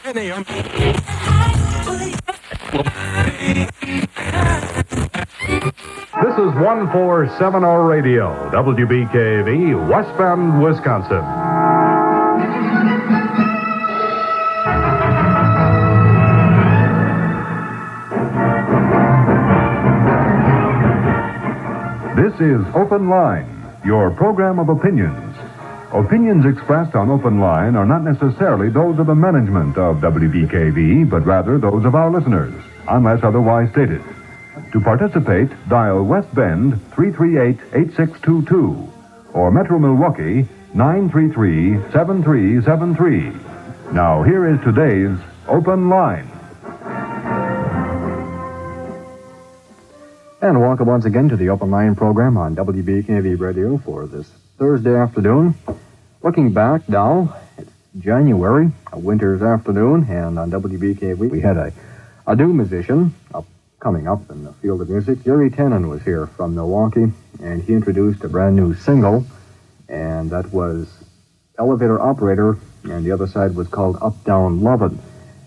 This is 1470 Radio, WBKV, West Bend, Wisconsin. This is Open Line, your program of opinions. Opinions expressed on Open Line are not necessarily those of the management of WBKV, but rather those of our listeners, unless otherwise stated. To participate, dial West Bend 338-8622 or Metro Milwaukee 933-7373. Now, here is today's Open Line. And welcome once again to the Open Line program on WBKV Radio for this Thursday afternoon. Looking back now, it's January, a winter's afternoon, and on WBKV we had a new musician coming up in the field of music. Gary Tanin was here from Milwaukee, and he introduced a brand new single, and that was Elevator Operator, and the other side was called Up Down Lovin'.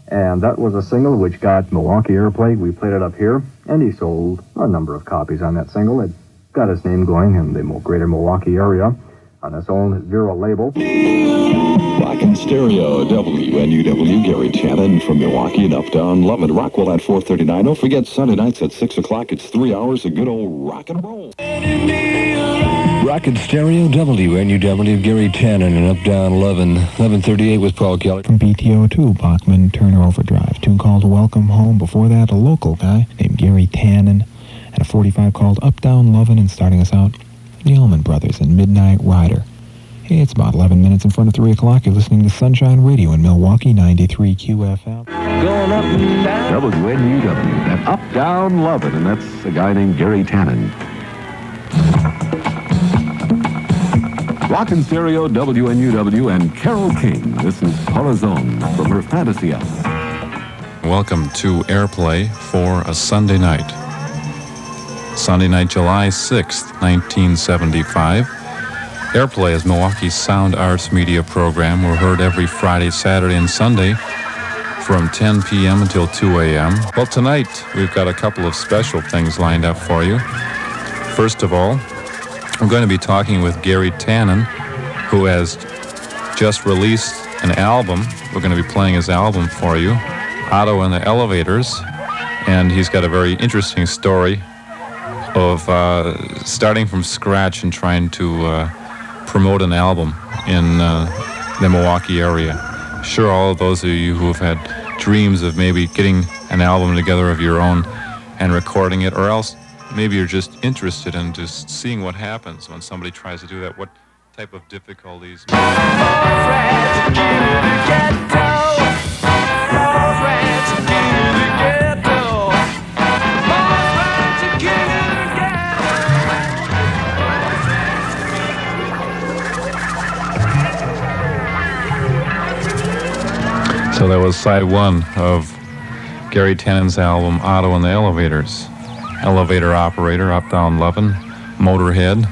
And that was a single which got Milwaukee airplay. We played it up here, and he sold a number of copies on that single. It got his name going in the greater Milwaukee area on his own Zero label. Rockin' Stereo, WNUW, Gary Tanin from Milwaukee and Up Down Lovin'. Rockwell at 4:39. Don't forget, Sunday nights at 6 o'clock, it's 3 hours of good old rock and roll. Rockin' Stereo, WNUW, Gary Tanin and Up Down Lovin'. 11:38 with Paul Kelly. From BTO2, Bachman Turner Overdrive. Tune called Welcome Home. Before that, a local guy named Gary Tanin. And a 45 called Up Down Lovin'. And starting us out, the Allman Brothers and Midnight Rider. Hey, it's about 11 minutes in front of 3 o'clock. You're listening to Sunshine Radio in Milwaukee, 93 QFM. Going up and down. WNUW, and Up Down Lovin', and that's a guy named Gary Tanin. Rockin' Stereo, WNUW, and Carole King. This is Horizon from her fantasy album. Welcome to Airplay for a Sunday night. Sunday night, July 6th, 1975. Airplay is Milwaukee's sound arts media program. We're heard every Friday, Saturday, and Sunday from 10 p.m. until 2 a.m. Well, tonight we've got a couple of special things lined up for you. First of all, I'm going to be talking with Gary Tanin, who has just released an album. We're going to be playing his album for you, Otto and the Elevators, and he's got a very interesting story of starting from scratch and trying to promote an album in the Milwaukee area. Sure, all of those of you who have had dreams of maybe getting an album together of your own and recording it, or else maybe you're just interested in just seeing what happens when somebody tries to do that, what type of difficulties. So that was side one of Gary Tanin's album, Otto and the Elevators. Elevator Operator, Up Down Lovin', Motorhead,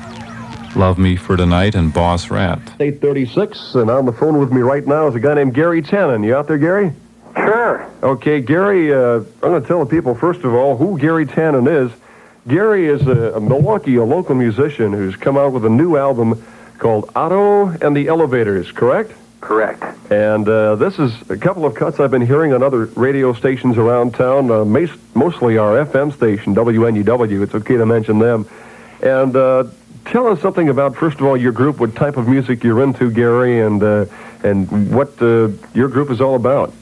Love Me for Tonight, and Boss Rat. 8:36, and on the phone with me right now is a guy named Gary Tanin. You out there, Gary? Sure. Okay, Gary, I'm going to tell the people, first of all, who Gary Tanin is. Gary is a Milwaukee, a local musician who's come out with a new album called Otto and the Elevators, correct? Correct. And this is a couple of cuts I've been hearing on other radio stations around town, mostly our FM station, WNUW. It's okay to mention them. And tell us something about, first of all, your group, what type of music you're into, Gary, and what your group is all about.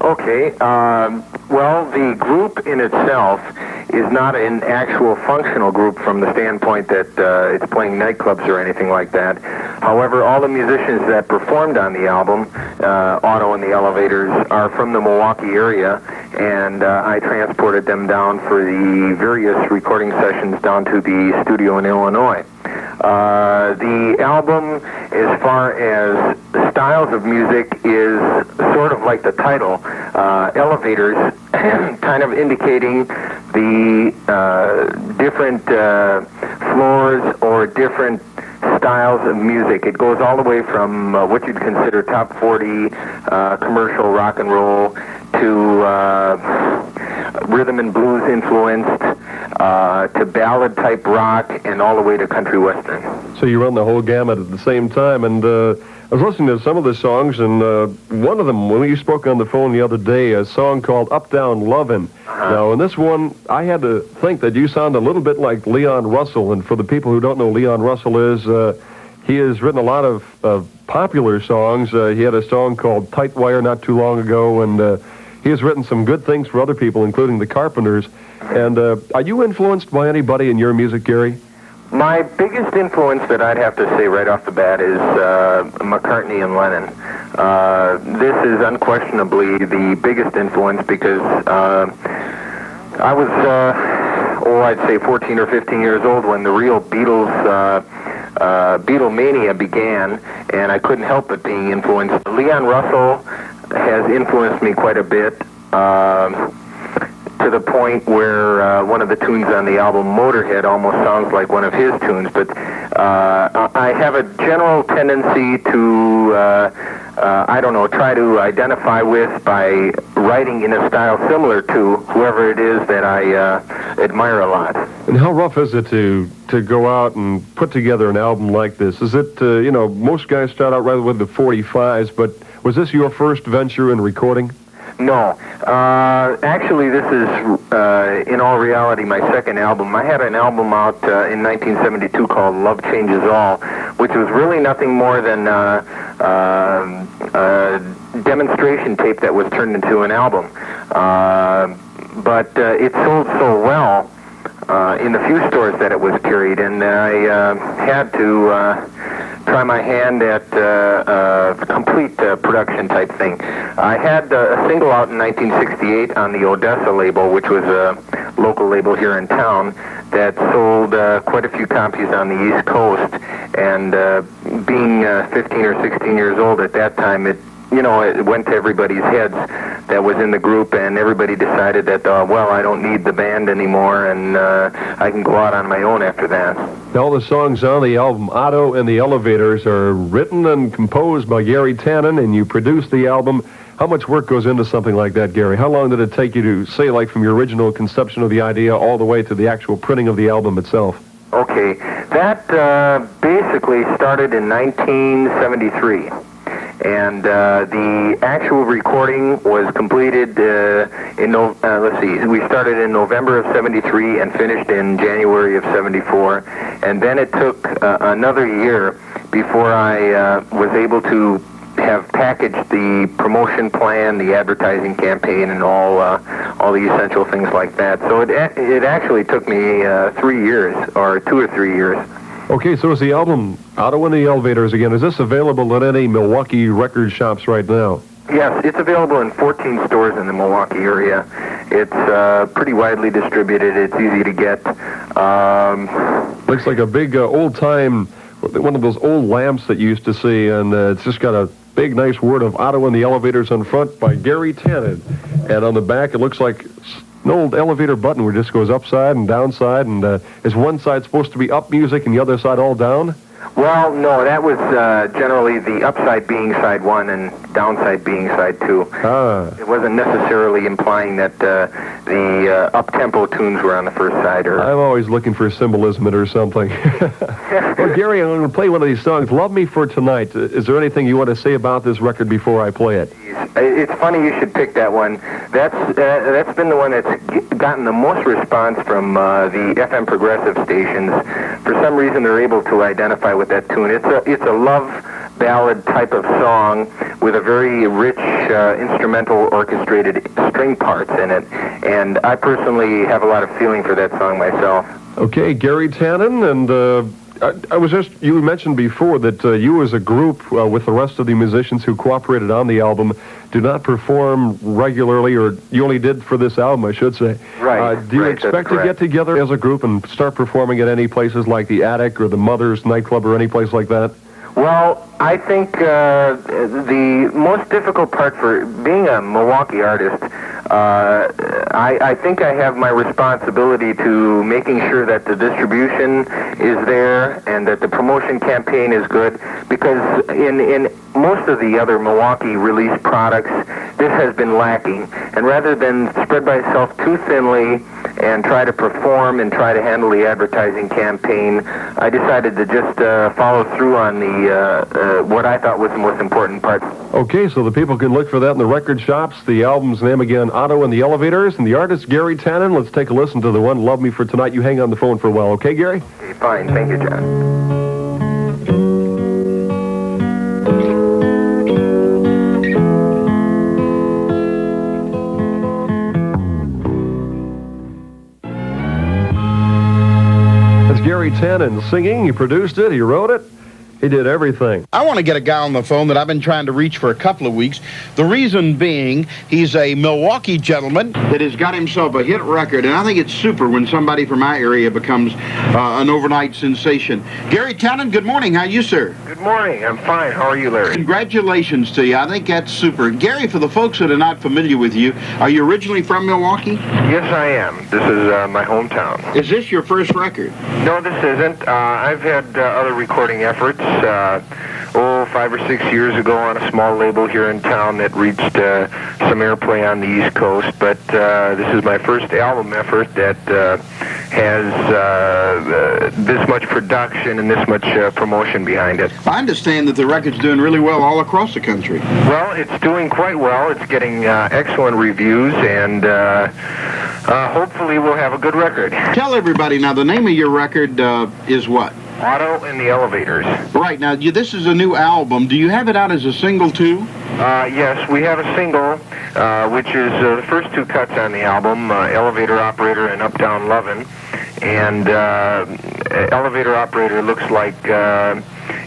Okay. Well, the group in itself is not an actual functional group from the standpoint that it's playing nightclubs or anything like that. However, all the musicians that performed on the album, Otto and the Elevators, are from the Milwaukee area, and I transported them down for the various recording sessions down to the studio in Illinois. The album, as far as styles of music, is sort of like the title, Elevators, kind of indicating the different floors or different styles styles of music. It goes all the way from what you'd consider top 40 commercial rock and roll to rhythm and blues influenced to ballad type rock, and all the way to country western. So you run the whole gamut at the same time, and I was listening to some of the songs, and one of them, when you spoke on the phone the other day, a song called Up Down Lovin'. Now, in this one, I had to think that you sound a little bit like Leon Russell, and for the people who don't know who Leon Russell is, he has written a lot of popular songs. He had a song called Tight Wire not too long ago, and he has written some good things for other people, including the Carpenters. And are you influenced by anybody in your music, Gary? My biggest influence that I'd have to say right off the bat is McCartney and Lennon. This is unquestionably the biggest influence because I was, I'd say 14 or 15 years old when the real Beatlemania began, and I couldn't help but being influenced. Leon Russell has influenced me quite a bit. To the point where one of the tunes on the album, Motorhead, almost sounds like one of his tunes. But I have a general tendency to, try to identify with by writing in a style similar to whoever it is that I admire a lot. And how rough is it to go out and put together an album like this? Is it, most guys start out rather with the 45s, but was this your first venture in recording? No. Actually, this is, in all reality, my second album. I had an album out in 1972 called Love Changes All, which was really nothing more than a demonstration tape that was turned into an album. But it sold so well in the few stores that it was carried, and I had to try my hand at a complete production type thing. I had a single out in 1968 on the Odessa label, which was a local label here in town, that sold quite a few copies on the East Coast. And being 15 or 16 years old at that time, it went to everybody's heads that was in the group, and everybody decided that, I don't need the band anymore, and I can go out on my own after that. All the songs on the album Otto and the Elevators are written and composed by Gary Tanin, and you produced the album. How much work goes into something like that, Gary? How long did it take you to, say, like from your original conception of the idea all the way to the actual printing of the album itself? Okay, that basically started in 1973. And the actual recording was completed we started in November of 73 and finished in January of 74. And then it took another year before I was able to have packaged the promotion plan, the advertising campaign, and all the essential things like that. So it actually took me 3 years, or 2 or 3 years. Okay, so is the album Otto and the Elevators again? Is this available at any Milwaukee record shops right now? Yes, it's available in 14 stores in the Milwaukee area. It's pretty widely distributed. It's easy to get. Looks like a big old-time, one of those old lamps that you used to see, and it's just got a big, nice word of Otto and the Elevators on front by Gary Tanin. And on the back, it looks like an old elevator button where it just goes upside and downside, and is one side supposed to be up music and the other side all down? Well, no, that was generally the upside being side one and downside being side two. It wasn't necessarily implying that the up-tempo tunes were on the first side. I'm always looking for symbolism in it or something. Well, Gary, I'm going to play one of these songs, Love Me for Tonight. Is there anything you want to say about this record before I play it? It's funny you should pick that one. That's been the one that's gotten the most response from the FM progressive stations. For some reason, they're able to identify with that tune. It's a love ballad type of song with a very rich instrumental orchestrated string parts in it, and I personally have a lot of feeling for that song myself. Okay, Gary Tanin, and you mentioned before that you as a group with the rest of the musicians who cooperated on the album do not perform regularly, or you only did for this album, I should say. Right. Do you expect to get together as a group and start performing at any places like the Attic or the Mother's nightclub or any place like that? Well, I think the most difficult part for being a Milwaukee artist, I think I have my responsibility to making sure that the distribution is there and that the promotion campaign is good, because in most of the other Milwaukee released products, this has been lacking. And rather than spread myself too thinly and try to perform and try to handle the advertising campaign, I decided to just follow through on the what I thought was the most important part. Okay, so the people can look for that in the record shops. The album's name again, Otto and the Elevators, and the artist Gary Tanin. Let's take a listen to the one, Love Me for Tonight. You hang on the phone for a while, okay, Gary? Okay, fine. Thank you, John. Gary Tanin singing. He produced it. He wrote it. He did everything. I want to get a guy on the phone that I've been trying to reach for a couple of weeks. The reason being, he's a Milwaukee gentleman that has got himself a hit record, and I think it's super when somebody from my area becomes an overnight sensation. Gary Tanin, good morning. How are you, sir? Good morning. I'm fine. How are you, Larry? Congratulations to you. I think that's super. Gary, for the folks that are not familiar with you, are you originally from Milwaukee? Yes, I am. This is my hometown. Is this your first record? No, this isn't. I've had other recording efforts. 5 or 6 years ago on a small label here in town that reached some airplay on the East Coast, but this is my first album effort that has this much production and this much promotion behind it. I understand that the record's doing really well all across the country. Well, it's doing quite well. It's getting excellent reviews, and hopefully we'll have a good record. Tell everybody now, the name of your record is what? Otto and the Elevators. Right. Now, this is a new album. Do you have it out as a single, too? Yes, we have a single, which is the first two cuts on the album, Elevator Operator and Up Down Lovin'. And Elevator Operator looks like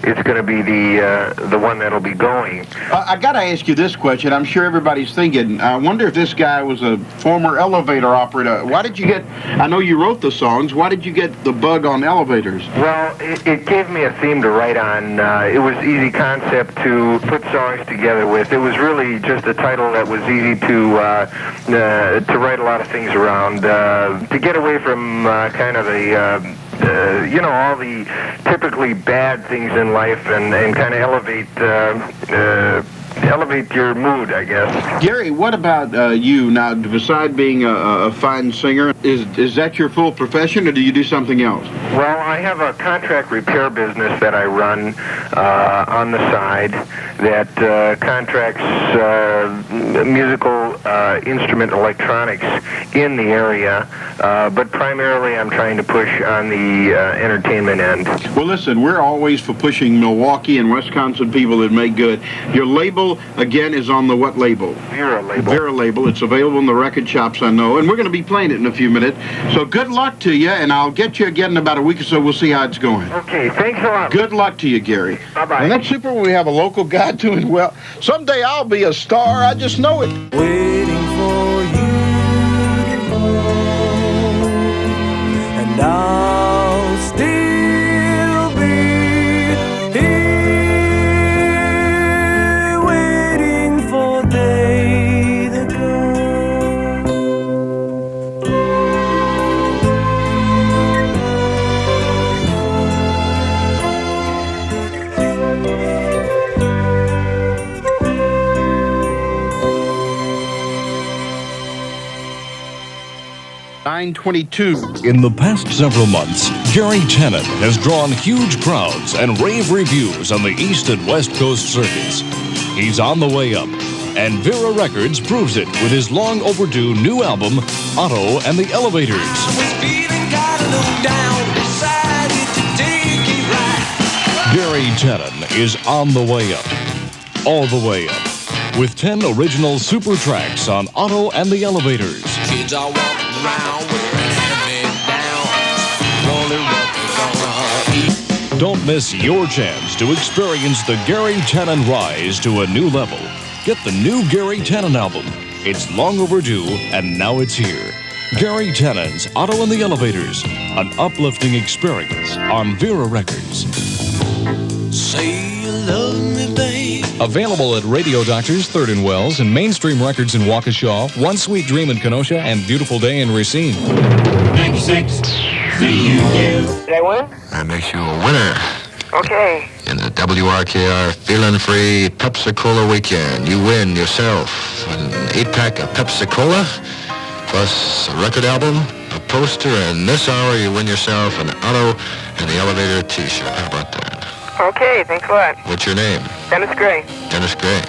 it's going to be the one that'll be going. I got to ask you this question. I'm sure everybody's thinking, I wonder if this guy was a former elevator operator. Why did you get, I know you wrote the songs, why did you get the bug on elevators? Well, it gave me a theme to write on. It was easy concept to put songs together with. It was really just a title that was easy to write a lot of things around, to get away from kind of the all the typically bad things in life and kind of elevate your mood, I guess. Gary, what about you? Now, besides being a fine singer, is that your full profession, or do you do something else? Well, I have a contract repair business that I run on the side that contracts musical instrument electronics in the area, but primarily I'm trying to push on the entertainment end. Well, listen, we're always for pushing Milwaukee and Wisconsin people that make good. Your label, again, is on the what label? Vera label. Vera label. It's available in the record shops, I know, and we're going to be playing it in a few minutes. So good luck to you, and I'll get you again in about a week or so. We'll see how it's going. Okay, thanks a lot. Good luck to you, Gary. Bye-bye. And that's super when we have a local guy doing well. Someday I'll be a star. I just know it. Waiting for you, and I'll still be here, waiting for day to come. .22. In the past several months, Gary Tanin has drawn huge crowds and rave reviews on the East and West Coast circuits. He's on the way up, and Vera Records proves it with his long overdue new album, Otto and the Elevators. Gary Tanin is on the way up, all the way up, with 10 original super tracks on Otto and the Elevators. Kids are walking around wearing hand-me-downs. Wonder what they're gonna eat. Don't miss your chance to experience the Gary Tanin rise to a new level. Get the new Gary Tanin album. It's long overdue, and now it's here. Gary Tanin's Otto and the Elevators, an uplifting experience on Vera Records. Say you love me, babe. Available at Radio Doctors, 3rd and Wells, and Mainstream Records in Waukesha, One Sweet Dream in Kenosha, and Beautiful Day in Racine. 96 CUU. Did I win? That makes you a winner. Okay. In the WRKR Feelin' Free Pepsi-Cola Weekend, you win yourself an 8-pack of Pepsi-Cola, plus a record album, a poster, and this hour you win yourself an Otto and the Elevator t-shirt. How about that? Okay, thanks a lot. What's your name? Dennis Gray. Dennis Gray.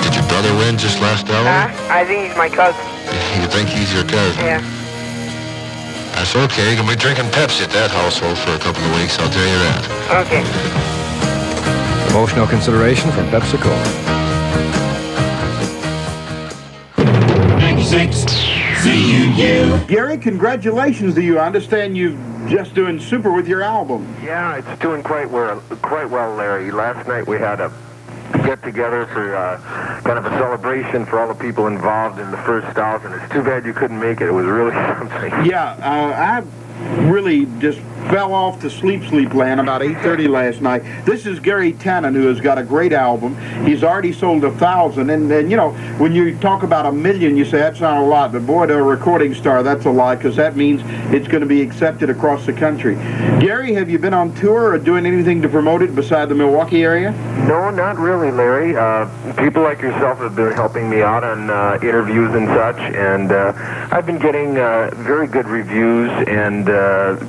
Did your brother win just last hour? I think he's my cousin. You think he's your cousin? Yeah. That's okay. You're going to be drinking Pepsi at that household for a couple of weeks, I'll tell you that. Okay. Promotional consideration from Pepsi-Cola. 96 CUU. Gary, congratulations to you. I understand you're just doing super with your album. Yeah, it's doing quite well, Larry. Last night we had a get-together for kind of a celebration for all the people involved in the first 1,000. It's too bad you couldn't make it. It was really something. Yeah, I really just fell off to sleep land about 8:30 last night. This is Gary Tanin, who has got a great album. He's already sold 1,000, and you know, when you talk about 1 million, you say that's not a lot, but boy, to a recording star, that's a lot, because that means it's going to be accepted across the country. Gary, have you been on tour or doing anything to promote it beside the Milwaukee area? No, not really, Larry. People like yourself have been helping me out on interviews and such, and I've been getting very good reviews, and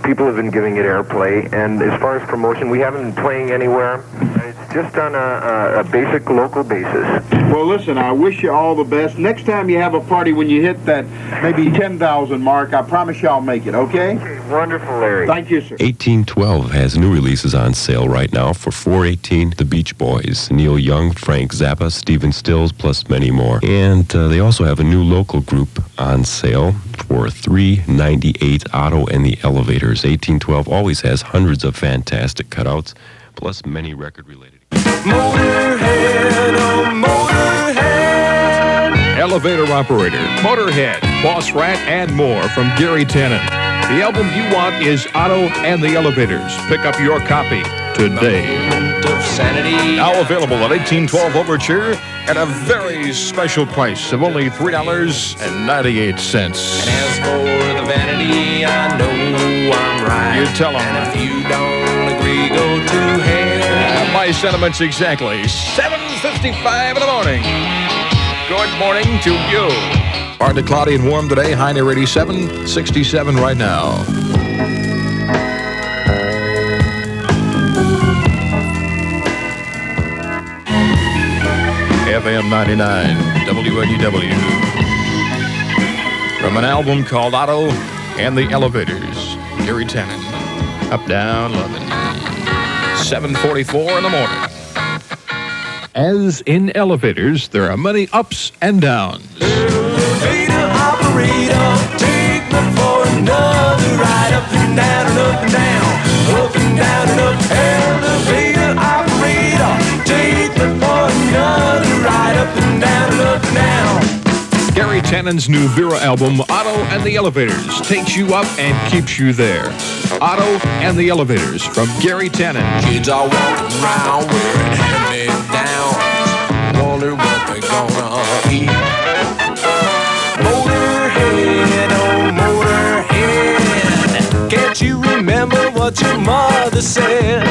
people have been giving it airplay. And as far as promotion, we haven't been playing anywhere. It's just on a basic local basis. Well, listen, I wish you all the best. Next time you have a party, when you hit that maybe 10,000 mark, I promise you I'll make it, okay? Okay, wonderful, Larry. Thank you, sir. 1812 has new releases on sale right now for $4.18. The Beach Boys, Neil Young, Frank Zappa, Stephen Stills, plus many more. And they also have a new local group on sale for $3.98. Otto and the Elevators. 1812 always has hundreds of fantastic cutouts, plus many record-related. Motorhead, oh Motorhead. Elevator Operator, Motorhead, Boss Rat, and more from Gary Tanin. The album you want is Otto and the Elevators. Pick up your copy today. Of sanity. Now available at 1812 Overture at a very special price of only $3.98. And as for the vanity, I know I'm right. You tell 'em. And if you don't agree, go to hell. My sentiments exactly. 7:55 in the morning. Good morning to you. Partly cloudy and warm today. High near 87, 67 right now. FM 99, WNUW. From an album called Otto and the Elevators, Gary Tanin. Up, down, loving. 7:44 in the morning. As in elevators, there are many ups and downs. Elevator operator, take me for another ride. Up and down and up and down. Up and down and up. Elevator operator, take me for another ride. Up and down and up and down. Gary Tanin's new Vera album, Otto and the Elevators, takes you up and keeps you there. Otto and the Elevators from Gary Tanin. Kids are walking around wearing hand-me-downs. Wonder what they're gonna eat. Motorhead, oh Motorhead. Can't you remember what your mother said?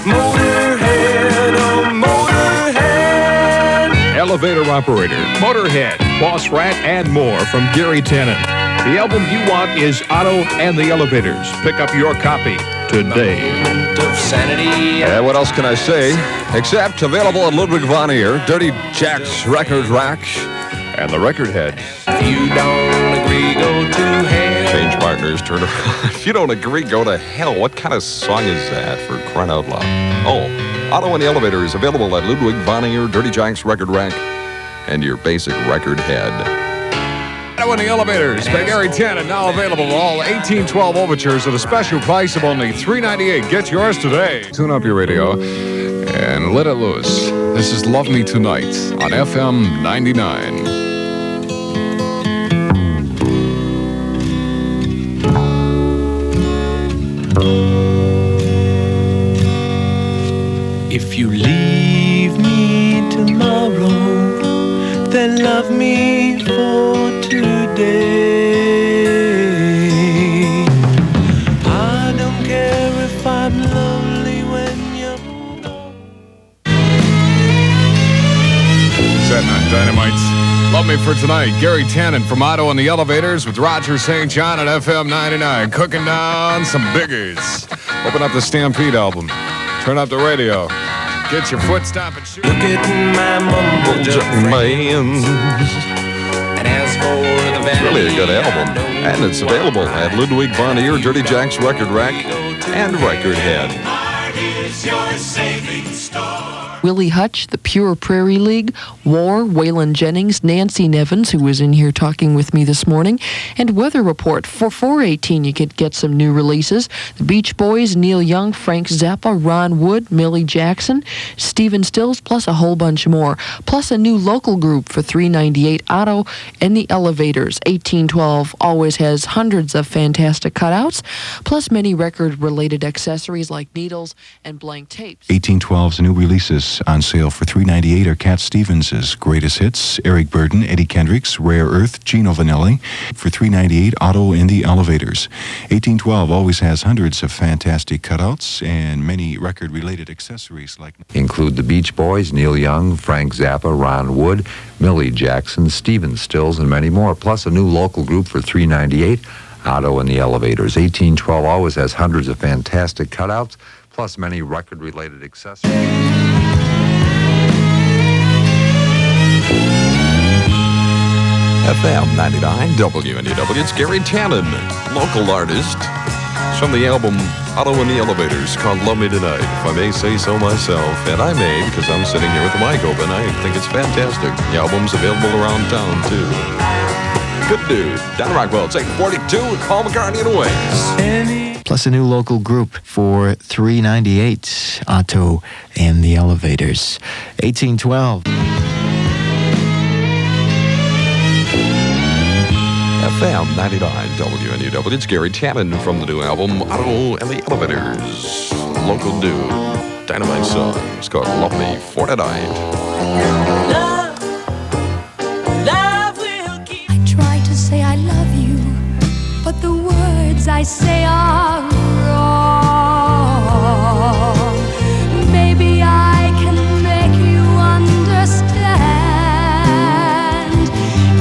Motorhead, oh Motorhead. Elevator Operator, Motorhead, Boss Rat, and more from Gary Tanin. The album you want is Otto and the Elevators. Pick up your copy today. Of sanity. What else can I say? Except available at Ludwig von Eer, Dirty Jack's Record Rack, and the Record Head. If you don't agree, go to hell. Change partners, turn around. If you don't agree, go to hell. What kind of song is that, for crying out loud? Oh, Otto and the Elevators, available at Ludwig von Eer, Dirty Jack's Record Rack, and your basic record head. Otto and the Elevators by Gary Tanin, now available for all 1812 overtures at a special price of only $3.98. Get yours today. Tune up your radio and let it loose. This is Love Me Tonight on FM 99. If you leave tomorrow than love me for today. I don't care if I'm lonely when you're gone. Setting on Dynamite's Love Me for Tonight. Gary Tanin from Otto and the Elevators with Roger St. John at FM 99. Cooking down some biggers. Open up the Stampede album. Turn up the radio. Get your foot stomping shoes. Look at my mumble Man. And as for the It's really a good album. And it's available at Ludwig von Eer, Dirty Jack's Record Rack, and Record Head. Willie Hutch, the Pure Prairie League, War, Waylon Jennings, Nancy Nevins, who was in here talking with me this morning, and Weather Report. For 418, you could get some new releases. The Beach Boys, Neil Young, Frank Zappa, Ron Wood, Millie Jackson, Stephen Stills, plus a whole bunch more. Plus a new local group for $3.98, Otto and the Elevators. 1812 always has hundreds of fantastic cutouts, plus many record-related accessories like needles and blank tapes. 1812's new releases on sale for $3.98 are Cat Stevens' Greatest Hits, Eric Burden, Eddie Kendricks, Rare Earth, Gino Vanelli. For $3.98, Otto and the Elevators. 1812 always has hundreds of fantastic cutouts and many record-related accessories like include the Beach Boys, Neil Young, Frank Zappa, Ron Wood, Millie Jackson, Stephen Stills, and many more. Plus a new local group for $3.98, Otto and the Elevators. 1812 always has hundreds of fantastic cutouts, plus many record-related accessories. FM 99 WNEW. It's Gary Tanin, local artist. It's from the album Otto and the Elevators called Love Me Tonight, if I may say so myself. And I may, because I'm sitting here with the mic open. I think it's fantastic. The album's available around town, too. Good dude. Don Rockwell, it's 842 with Paul McCartney and Wings. Plus a new local group for $3.98, Otto and the Elevators. 1812. FM 99 WNEW. It's Gary Tanin from the new album Otto and the Elevators. Local dude. Dynamite song. It's called Love Me for Tonight. I try to say I love you, but the words I say are wrong. Maybe I can make you understand.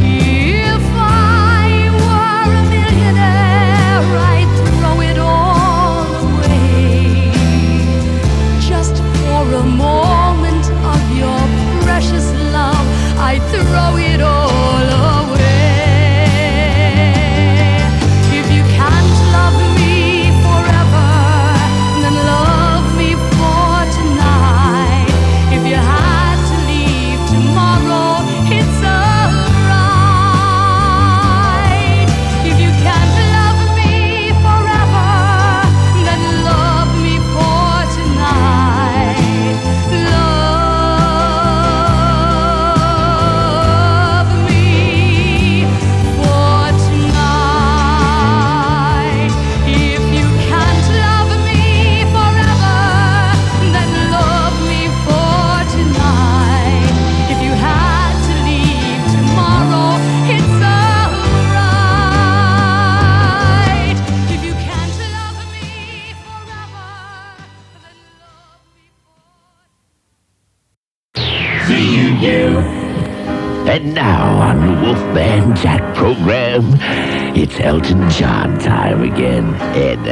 If I were a millionaire, I'd throw it all away, just for a moment of your precious love. I'd throw it all away. If you can't love me forever, then love me for tonight. If you had to leave tomorrow, it's alright. If you can't love me forever, then love me for tonight. Love me for tonight. If you can't love me forever, then love me for tonight. If you had to leave tomorrow, it's alright. If you can't love me forever, you. And now on the Wolfman Jack program, it's Elton John time again. And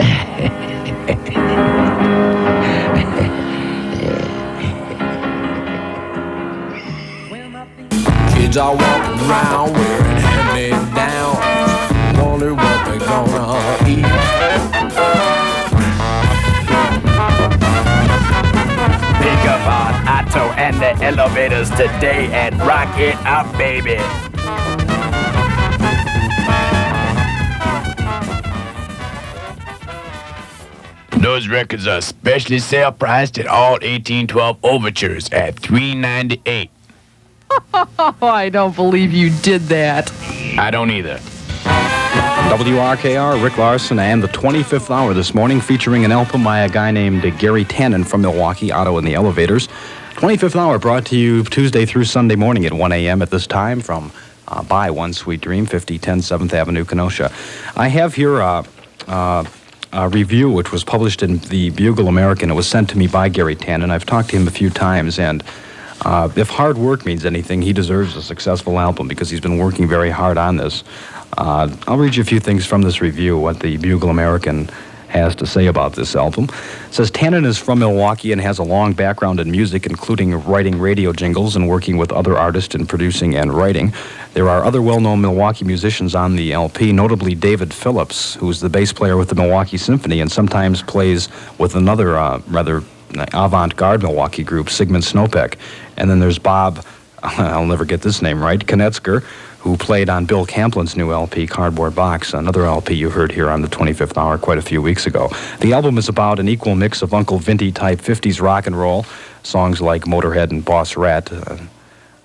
kids are walking around wearing hand-me-downs, wonder what they're gonna eat. pick up on Otto and the Elevators today and rock it up, baby. Those records are specially sale priced at all 1812 overtures at $3.98. I don't believe you did that. I don't either. WRKR, Rick Larson, and the 25th hour this morning featuring an album by a guy named Gary Tanin from Milwaukee, Otto and the Elevators. 25th hour brought to you Tuesday through Sunday morning at 1 a.m. at this time from by One Sweet Dream, 5010 7th Avenue, Kenosha. I have here a review which was published in the Bugle American. It was sent to me by Gary Tanin. I've talked to him a few times, and if hard work means anything, he deserves a successful album because he's been working very hard on this. I'll read you a few things from this review, what the Bugle American has to say about this album. It says, Tanin is from Milwaukee and has a long background in music, including writing radio jingles and working with other artists in producing and writing. There are other well-known Milwaukee musicians on the LP, notably David Phillips, who's the bass player with the Milwaukee Symphony and sometimes plays with another rather avant-garde Milwaukee group, Sigmund Snopek. And then there's Bob, I'll never get this name right, Konetzker, who played on Bill Camplin's new LP, Cardboard Box, another LP you heard here on the 25th hour quite a few weeks ago. The album is about an equal mix of Uncle Vinty type 50s rock and roll, songs like Motorhead and Boss Rat,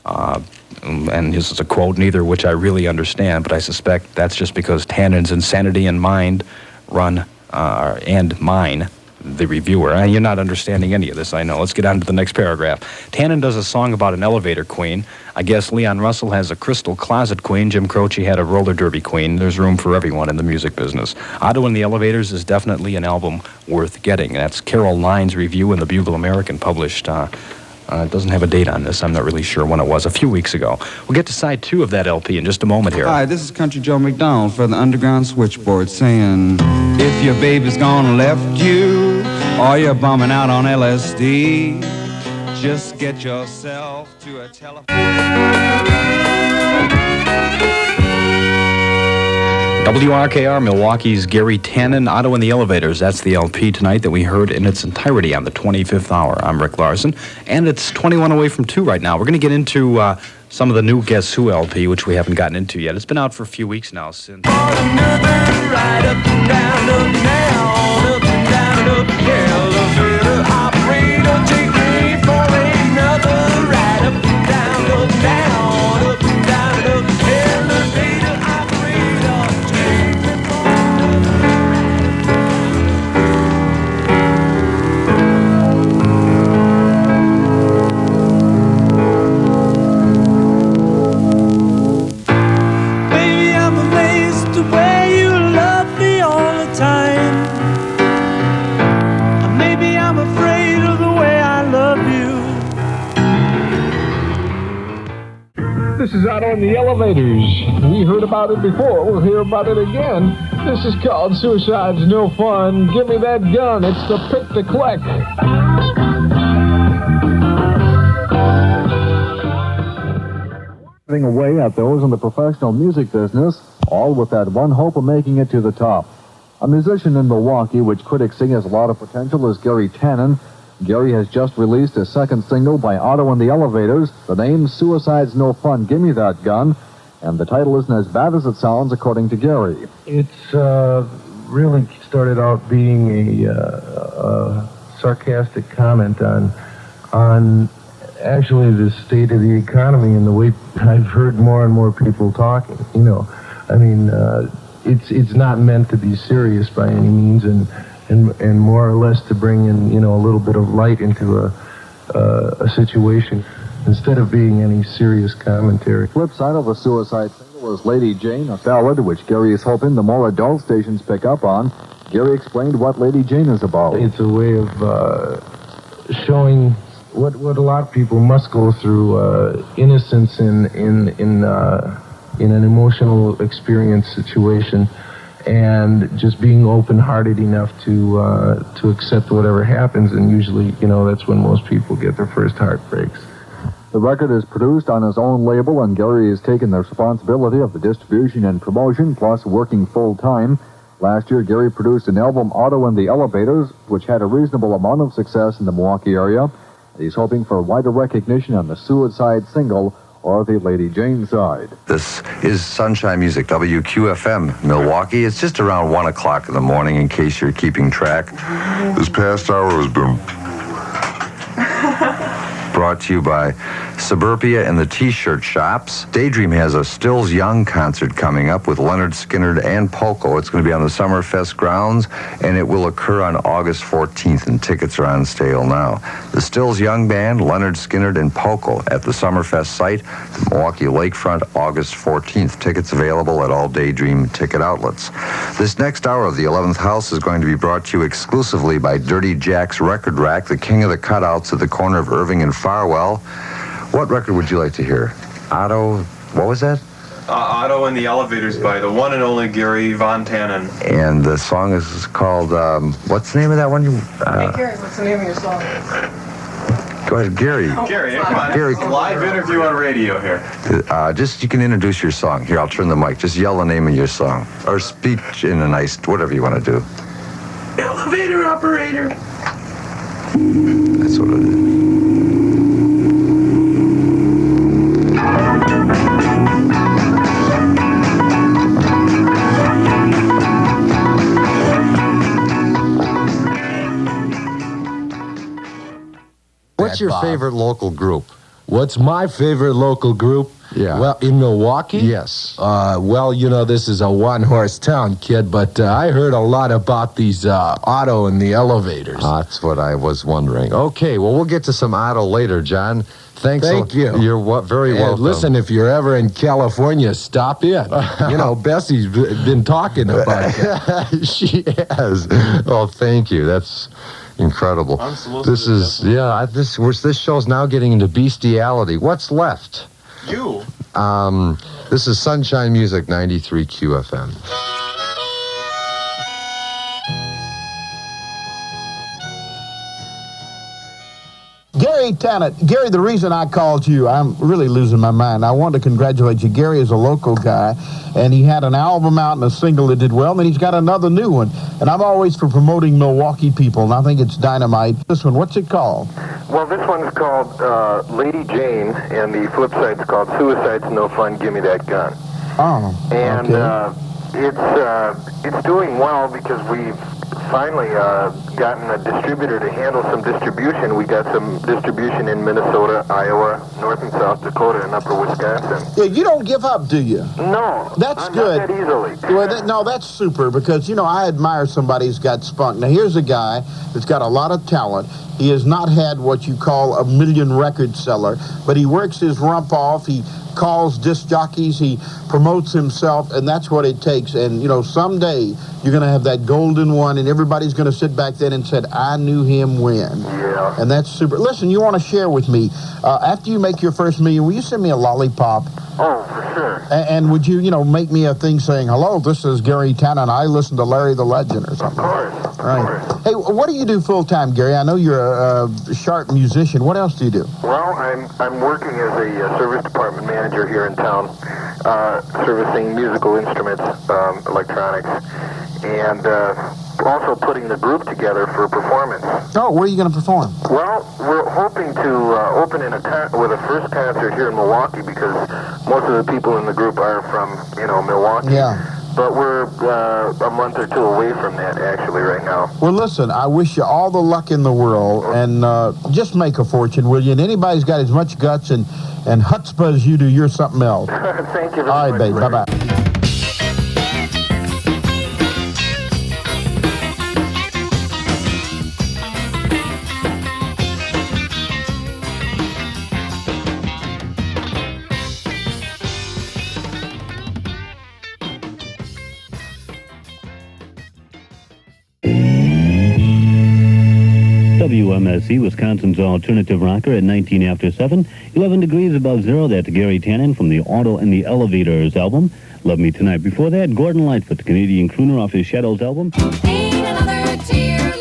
and this is a quote, neither which I really understand, but I suspect that's just because Tanin's insanity and mind run, and mine, the reviewer. You're not understanding any of this, I know. Let's get on to the next paragraph. Tanin does a song about an elevator queen. I guess Leon Russell has a crystal closet queen. Jim Croce had a roller derby queen. There's room for everyone in the music business. Otto and the Elevators is definitely an album worth getting. That's Carol Line's review in the Bugle American, published it doesn't have a date on this. I'm not really sure when it was. A few weeks ago. We'll get to side 2 of that LP in just a moment here. Hi, this is Country Joe McDonald for the Underground Switchboard saying, if your baby's gone and left you, or you're bumming out on LSD, just get yourself to a telephone. WRKR, Milwaukee's Gary Tanin, Otto and the Elevators. That's the LP tonight that we heard in its entirety on the 25th hour. I'm Rick Larson, and it's 21 away from 2 right now. We're going to get into some of the new Guess Who LP, which we haven't gotten into yet. It's been out for a few weeks now. Since This is Otto and the Elevators. We heard about it before. We'll hear about it again. This is called Suicide's No Fun. Give me that gun. It's the pick to click. Away at those in the professional music business, all with that one hope of making it to the top. A musician in Milwaukee, which critics see has a lot of potential, is Gary Tanin. Gary has just released his second single by Otto and the Elevators. The name, Suicide's No Fun, Gimme That Gun. And the title isn't as bad as it sounds, according to Gary. It's really started out being a sarcastic comment on actually the state of the economy and the way I've heard more and more people talking. You know, I mean, it's not meant to be serious by any means, and more or less to bring in, you know, a little bit of light into a situation instead of being any serious commentary. Flip side of the Suicide single is Lady Jane, a ballad which Gary is hoping the more adult stations pick up on. Gary explained what Lady Jane is about. It's a way of showing what a lot of people must go through, innocence in an emotional experience situation, and just being open-hearted enough to accept whatever happens. And usually, you know, that's when most people get their first heartbreaks. The record is produced on his own label, and Gary has taken the responsibility of the distribution and promotion, plus working full-time. Last year, Gary produced an album, Otto and the Elevators, which had a reasonable amount of success in the Milwaukee area. He's hoping for wider recognition on the Suicide single or the Lady Jane side. This is Sunshine Music, WQFM, Milwaukee. It's just around 1 o'clock in the morning, in case you're keeping track. This past hour has been brought to you by Suburbia and the T-shirt shops. Daydream has a Stills Young concert coming up with Leonard Skinner and Poco. It's going to be on the Summerfest grounds, and it will occur on August 14th, and tickets are on sale now. The Stills Young Band, Leonard Skinner, and Poco at the Summerfest site, the Milwaukee Lakefront, August 14th. Tickets available at all Daydream ticket outlets. This next hour of the 11th House is going to be brought to you exclusively by Dirty Jack's Record Rack, the king of the cutouts at the corner of Irving and Farwell. What record would you like to hear? Otto, what was that? Otto and the Elevators by the one and only Gary Von Tanin. And the song is called, what's the name of that one? Hey, Gary, what's the name of your song? Go ahead, Gary. Gary, come on. Gary, Live interview on radio here. you can introduce your song. Here, I'll turn the mic. Just yell the name of your song. Or speak in a nice, whatever you want to do. Elevator operator. That's what it is. What's your favorite local group? What's my favorite local group? Yeah. Well, in Milwaukee? Yes. Well, you know, this is a one-horse town, kid, but I heard a lot about these Otto and the Elevators. That's what I was wondering. Okay, well, we'll get to some Otto later, John. Thank you. You're very welcome. Listen, if you're ever in California, stop in. You know, Bessie's been talking about you. She has. Oh, thank you. That's incredible. This is, this show's now getting into bestiality. What's left? You. This is Sunshine Music, 93 QFM. Gary Tanin. Gary, the reason I called you, I'm really losing my mind. I want to congratulate you. Gary is a local guy, and he had an album out and a single that did well, and then he's got another new one. And I'm always for promoting Milwaukee people, and I think it's dynamite. This one, what's it called? Well, this one's called Lady Jane, and the flip side's called Suicide's No Fun, Gimme That Gun. Oh, and it's doing well because we've finally gotten a distributor to handle some distribution. We got some distribution in Minnesota, Iowa, North and South Dakota, and Upper Wisconsin. Yeah, you don't give up, do you? No. That's good. Not that easily. Well, no, that's super because, you know, I admire somebody who's got spunk. Now, here's a guy that's got a lot of talent. He has not had what you call a million record seller, but he works his rump off. He calls disc jockeys, he promotes himself, and that's what it takes. And, you know, someday you're going to have that golden one, and everybody's going to sit back then and said, I knew him when. Yeah. And that's super. Listen, you want to share with me, after you make your first million, will you send me a lollipop? Oh, for sure. And would you, you know, make me a thing saying, hello, this is Gary Tanin, I listen to Larry the Legend or something. Of course. Right. Hey, what do you do full-time, Gary? I know you're a sharp musician. What else do you do? Well, I'm working as a service department manager here in town, servicing musical instruments, electronics, and also putting the group together for a performance. Oh, where are you going to perform? Well, we're hoping to open with a first concert here in Milwaukee because most of the people in the group are from, you know, Milwaukee. Yeah. But we're a month or two away from that, actually, right now. Well, listen, I wish you all the luck in the world, and just make a fortune, will you? And anybody's got as much guts and chutzpah as you do, you're something else. Thank you very much. All right, babe. Bye-bye. WMSC, Wisconsin's alternative rocker at 19 after 7, 11 degrees above zero. That's Gary Tanin from the Otto and the Elevators album. Love Me Tonight. Before that, Gordon Lightfoot, the Canadian crooner off his Shadows album. Ain't another tear